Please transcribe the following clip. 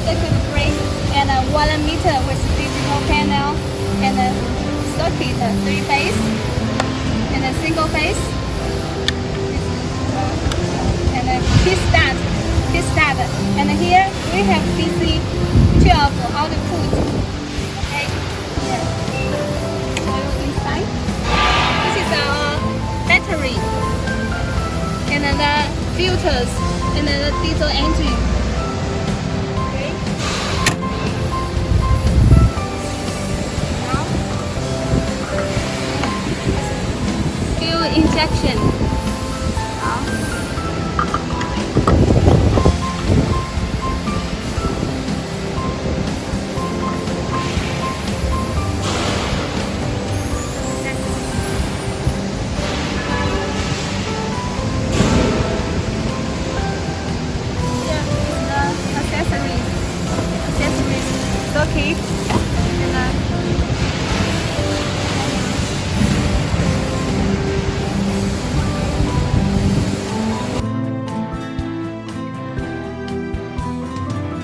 circuit break, and a 1 meter with digital panel, and a circuit 3-phase, and a single phase, and a key start, and here we have DC 12 output. Okay, here. So inside, this is our battery, and then the filters, and then the diesel engine. Okay. Now, fuel injection.